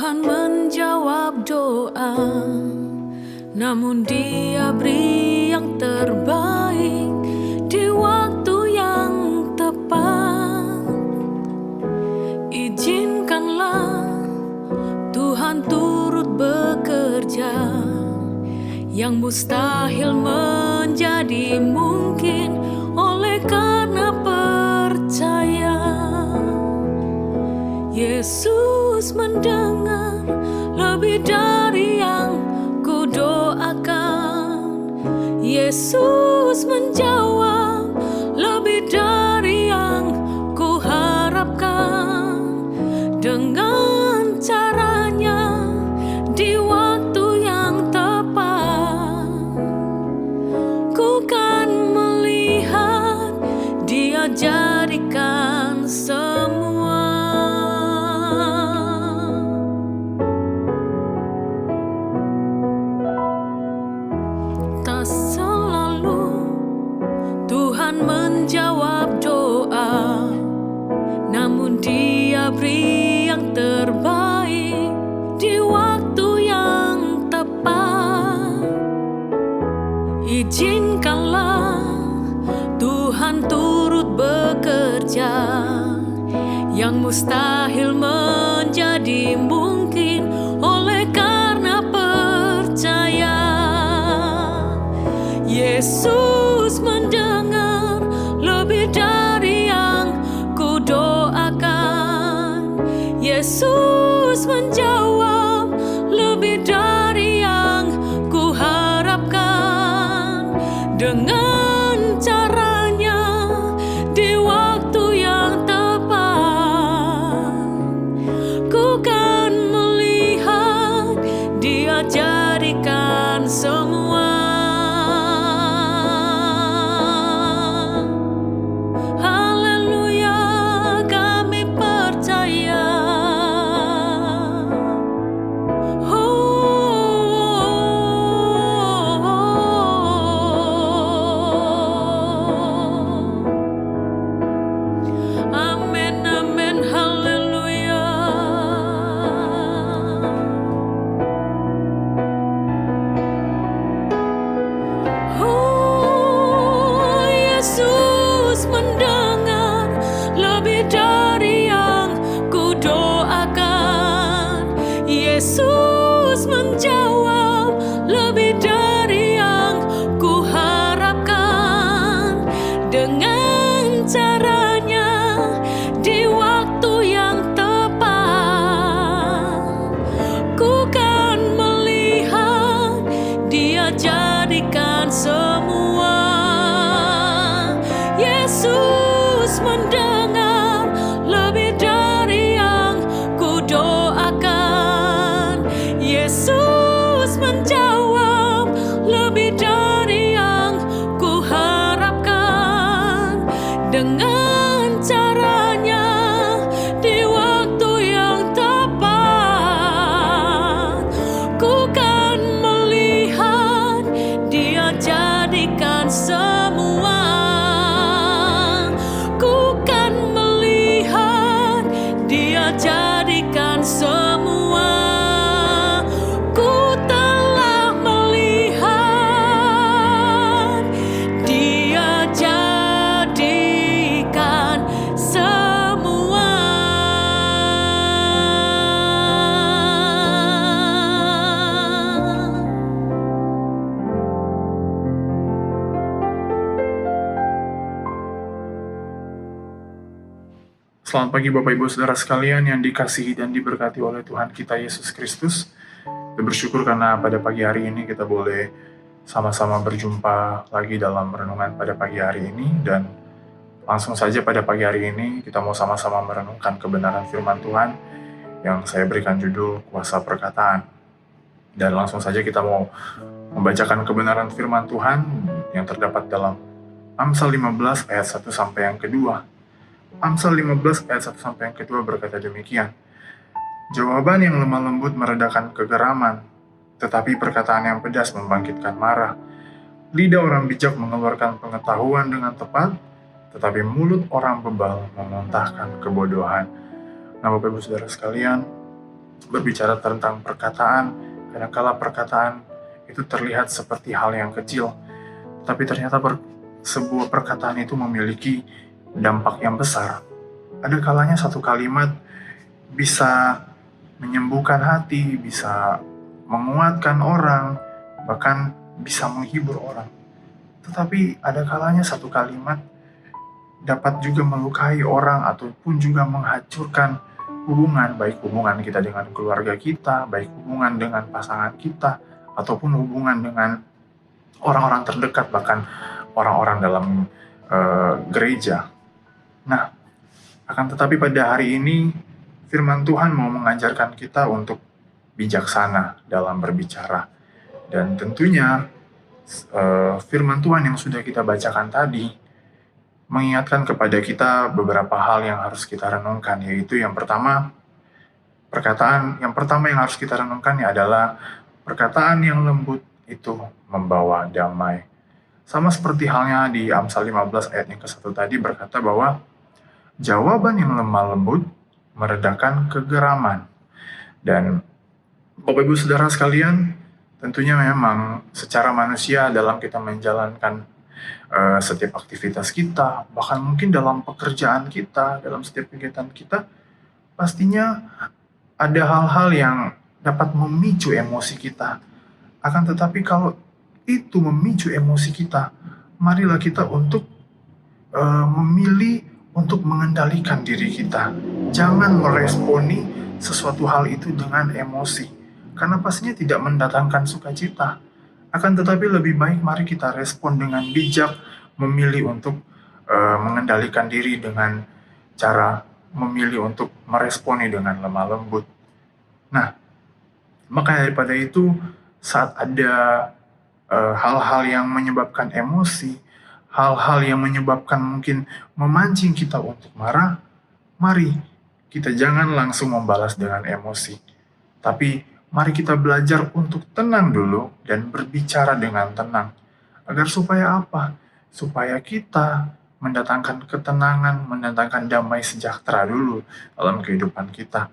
Tuhan menjawab doa, namun Dia beri yang terbaik di waktu yang tepat. Izinkanlah Tuhan turut bekerja, yang mustahil menjadi mungkin oleh karena percaya. Yesus mendengar lebih dari yang ku doakan. Yesus menjawab lebih dari yang ku harapkan. Dengan caranya di waktu yang tepat, ku kan melihat Dia jadikan semua. Tak selalu Tuhan menjawab doa, namun Dia beri yang terbaik di waktu yang tepat. Izinkanlah Tuhan turut bekerja, yang mustahil menjadi mungkin oleh karena percaya. Yesus mendengar lebih dari yang ku doakan. Yesus menjawab lebih dari yang ku harapkan. Dengan caranya di waktu yang tepat, ku kan melihat Dia jadikan semua. Haleluya, kami percaya. Amin, amin, haleluya. Yesus mendengar lebih dari yang ku doakan. Yesus menjawab lebih dari yang ku harapkan. Dengan caranya di waktu yang tepat, ku kan melihat Dia jadikan semua. Yesus mendengar lebih dari yang ku doakan. Yesus menjawab lebih dari yang ku harapkan. Dengan caranya di waktu yang tepat, ku kan melihat Dia jadikan semua. Ku kan melihat Dia jadikan semua. Ku telah melihat Dia jadikan semua. Selamat pagi Bapak Ibu Saudara sekalian yang dikasihi dan diberkati oleh Tuhan kita Yesus Kristus. Kita bersyukur karena pada pagi hari ini kita boleh sama-sama berjumpa lagi dalam renungan pada pagi hari ini. Dan langsung saja pada pagi hari ini kita mau sama-sama merenungkan kebenaran firman Tuhan yang saya berikan judul Kuasa Perkataan. Dan langsung saja kita mau membacakan kebenaran firman Tuhan yang terdapat dalam Amsal 15 ayat 1 sampai yang kedua. Amsal 15 ayat 1 sampai yang kedua berkata demikian. Jawaban yang lemah lembut meredakan kegeraman, tetapi perkataan yang pedas membangkitkan marah. Lidah orang bijak mengeluarkan pengetahuan dengan tepat, tetapi mulut orang bebal memuntahkan kebodohan. Nah, Bapak Ibu Saudara sekalian, berbicara tentang perkataan, kadangkala perkataan itu terlihat seperti hal yang kecil, tapi ternyata sebuah perkataan itu memiliki dampak yang besar. Ada kalanya satu kalimat bisa menyembuhkan hati, bisa menguatkan orang, bahkan bisa menghibur orang. Tetapi ada kalanya satu kalimat dapat juga melukai orang ataupun juga menghancurkan hubungan, baik hubungan kita dengan keluarga kita, baik hubungan dengan pasangan kita, ataupun hubungan dengan orang-orang terdekat, bahkan orang-orang dalam gereja. Nah, akan tetapi pada hari ini firman Tuhan mau mengajarkan kita untuk bijaksana dalam berbicara. Dan tentunya firman Tuhan yang sudah kita bacakan tadi mengingatkan kepada kita beberapa hal yang harus kita renungkan, yaitu yang pertama, yang harus kita renungkan adalah perkataan yang lembut itu membawa damai. Sama seperti halnya di Amsal 15 ayat yang ke-1 tadi berkata bahwa jawaban yang lemah lembut meredakan kegeraman. Dan Bapak Ibu Saudara sekalian, tentunya memang secara manusia dalam kita menjalankan setiap aktivitas kita, bahkan mungkin dalam pekerjaan kita, dalam setiap kegiatan kita, pastinya ada hal-hal yang dapat memicu emosi kita. Akan tetapi kalau itu memicu emosi kita, marilah kita untuk memilih untuk mengendalikan diri kita. Jangan meresponi sesuatu hal itu dengan emosi, karena pastinya tidak mendatangkan sukacita. Akan tetapi lebih baik mari kita respon dengan bijak, memilih untuk mengendalikan diri dengan cara memilih untuk meresponi dengan lemah lembut. Nah, maka daripada itu, saat ada hal-hal yang menyebabkan emosi, hal-hal yang menyebabkan mungkin memancing kita untuk marah, mari kita jangan langsung membalas dengan emosi. Tapi mari kita belajar untuk tenang dulu dan berbicara dengan tenang. Agar supaya apa? Supaya kita mendatangkan ketenangan, mendatangkan damai sejahtera dulu dalam kehidupan kita.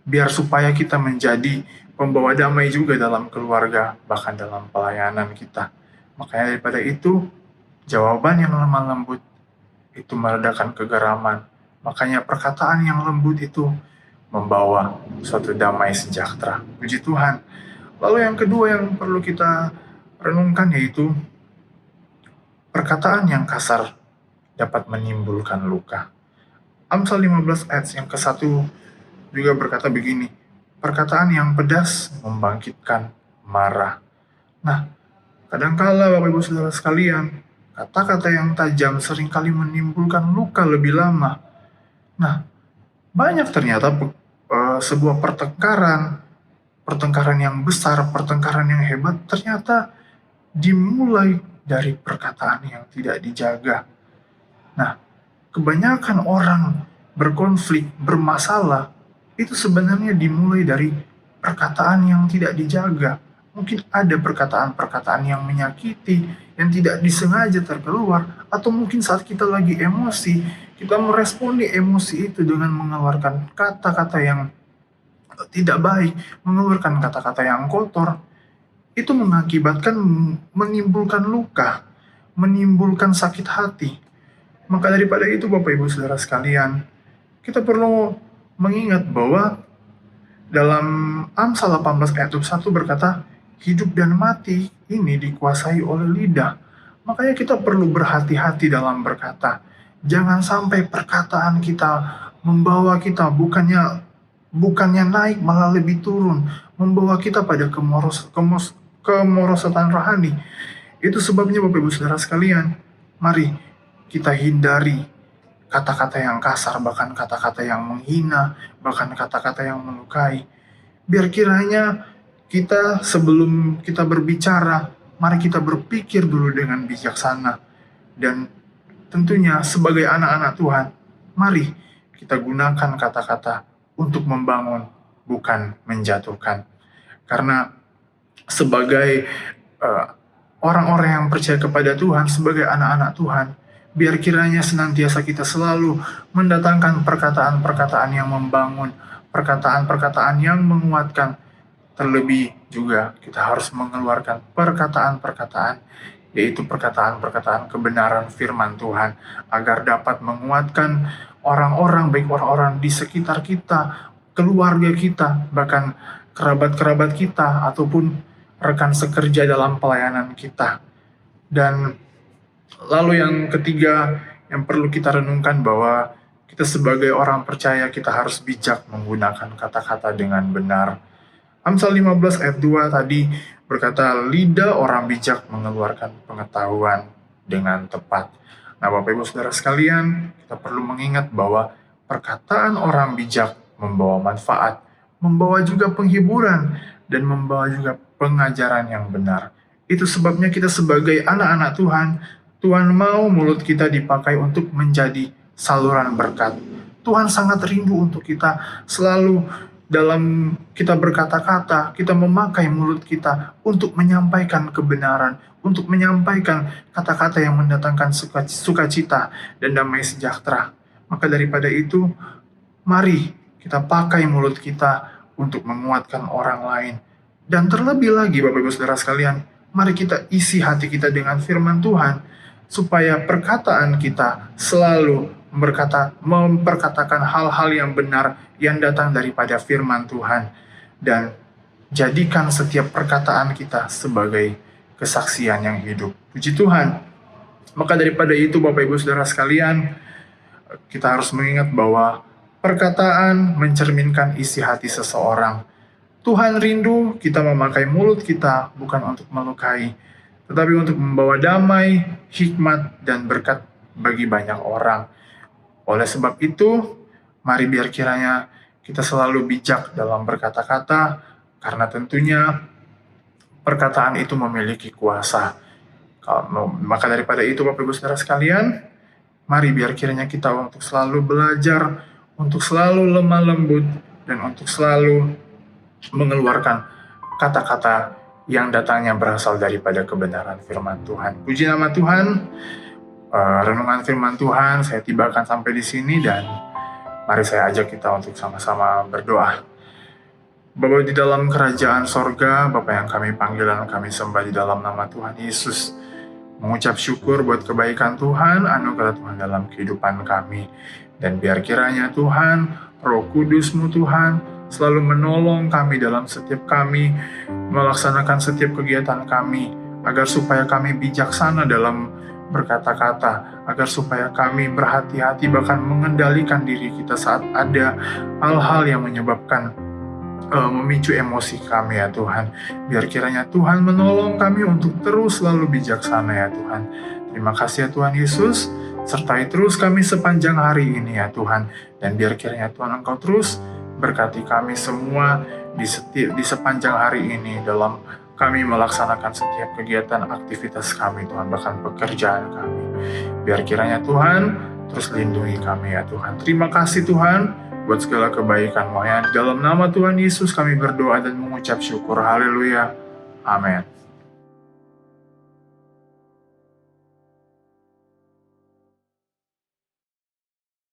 Biar supaya kita menjadi pembawa damai juga dalam keluarga, bahkan dalam pelayanan kita. Makanya daripada itu, jawaban yang lemah lembut itu meredakan kegeraman. Makanya perkataan yang lembut itu membawa suatu damai sejahtera. Puji Tuhan. Lalu yang kedua yang perlu kita renungkan yaitu perkataan yang kasar dapat menimbulkan luka. Amsal 15 ayat yang ke-1 juga berkata begini, perkataan yang pedas membangkitkan marah. Nah, kadangkala Bapak Ibu Saudara sekalian, kata-kata yang tajam seringkali menimbulkan luka lebih lama. Nah, banyak ternyata sebuah pertengkaran yang besar, pertengkaran yang hebat, ternyata dimulai dari perkataan yang tidak dijaga. Nah, kebanyakan orang berkonflik, bermasalah, itu sebenarnya dimulai dari perkataan yang tidak dijaga. Mungkin ada perkataan-perkataan yang menyakiti, yang tidak disengaja terkeluar, atau mungkin saat kita lagi emosi, kita meresponi emosi itu dengan mengeluarkan kata-kata yang tidak baik, mengeluarkan kata-kata yang kotor. Itu mengakibatkan menimbulkan luka, menimbulkan sakit hati. Maka daripada itu Bapak Ibu Saudara sekalian, kita perlu mengingat bahwa dalam Amsal 18 ayat 1 berkata, hidup dan mati ini dikuasai oleh lidah. Makanya kita perlu berhati-hati dalam berkata. Jangan sampai perkataan kita membawa kita bukannya naik malah lebih turun, membawa kita pada kemerosotan rohani. Itu sebabnya Bapak Ibu Saudara sekalian, mari kita hindari kata-kata yang kasar, bahkan kata-kata yang menghina, bahkan kata-kata yang melukai. Biar kiranya kita sebelum kita berbicara, mari kita berpikir dulu dengan bijaksana. Dan tentunya sebagai anak-anak Tuhan, mari kita gunakan kata-kata untuk membangun, bukan menjatuhkan. Karena sebagai orang-orang yang percaya kepada Tuhan, sebagai anak-anak Tuhan, biar kiranya senantiasa kita selalu mendatangkan perkataan-perkataan yang membangun, perkataan-perkataan yang menguatkan. Terlebih juga kita harus mengeluarkan perkataan-perkataan, yaitu perkataan-perkataan kebenaran firman Tuhan, agar dapat menguatkan orang-orang, baik orang-orang di sekitar kita, keluarga kita, bahkan kerabat-kerabat kita, ataupun rekan sekerja dalam pelayanan kita. Dan lalu yang ketiga yang perlu kita renungkan bahwa kita sebagai orang percaya kita harus bijak menggunakan kata-kata dengan benar. Amsal 15 ayat 2 tadi berkata, lidah orang bijak mengeluarkan pengetahuan dengan tepat. Nah, Bapak Ibu Saudara sekalian, kita perlu mengingat bahwa perkataan orang bijak membawa manfaat, membawa juga penghiburan, dan membawa juga pengajaran yang benar. Itu sebabnya kita sebagai anak-anak Tuhan, Tuhan mau mulut kita dipakai untuk menjadi saluran berkat. Tuhan sangat rindu untuk kita selalu dalam kita berkata-kata, kita memakai mulut kita untuk menyampaikan kebenaran, untuk menyampaikan kata-kata yang mendatangkan sukacita dan damai sejahtera. Maka daripada itu, mari kita pakai mulut kita untuk menguatkan orang lain. Dan terlebih lagi, Bapak Ibu Saudara sekalian, mari kita isi hati kita dengan firman Tuhan, supaya perkataan kita selalu memperkatakan hal-hal yang benar yang datang daripada firman Tuhan, dan jadikan setiap perkataan kita sebagai kesaksian yang hidup. Puji Tuhan. Maka daripada itu, Bapak Ibu Saudara sekalian, kita harus mengingat bahwa perkataan mencerminkan isi hati seseorang. Tuhan rindu kita memakai mulut kita bukan untuk melukai, tetapi untuk membawa damai, hikmat, dan berkat bagi banyak orang. Oleh sebab itu, mari biar kiranya kita selalu bijak dalam berkata-kata, karena tentunya perkataan itu memiliki kuasa. Maka daripada itu, Bapak Ibu Saudara sekalian, mari biar kiranya kita untuk selalu belajar, untuk selalu lemah lembut, dan untuk selalu mengeluarkan kata-kata yang datangnya berasal daripada kebenaran firman Tuhan. Puji nama Tuhan. Renungan firman Tuhan saya tibakan sampai di sini, dan mari saya ajak kita untuk sama-sama berdoa. Bapa di dalam kerajaan sorga, Bapa yang kami panggil dan kami sembah di dalam nama Tuhan Yesus, mengucap syukur buat kebaikan Tuhan, anugerah Tuhan dalam kehidupan kami. Dan biar kiranya Tuhan, Roh Kudus-Mu Tuhan, selalu menolong kami dalam setiap kami melaksanakan setiap kegiatan kami, agar supaya kami bijaksana dalam berkata-kata, agar supaya kami berhati-hati bahkan mengendalikan diri kita saat ada hal-hal yang menyebabkan memicu emosi kami ya Tuhan. Biar kiranya Tuhan menolong kami untuk terus selalu bijaksana ya Tuhan. Terima kasih ya Tuhan Yesus, sertai terus kami sepanjang hari ini ya Tuhan. Dan biar kiranya Tuhan Engkau terus berkati kami semua di sepanjang hari ini dalam kami melaksanakan setiap kegiatan aktivitas kami Tuhan, bahkan pekerjaan kami. Biar kiranya Tuhan terus lindungi kami ya Tuhan. Terima kasih Tuhan buat segala kebaikan-Mu ya. Dalam nama Tuhan Yesus kami berdoa dan mengucap syukur. Haleluya. Amin.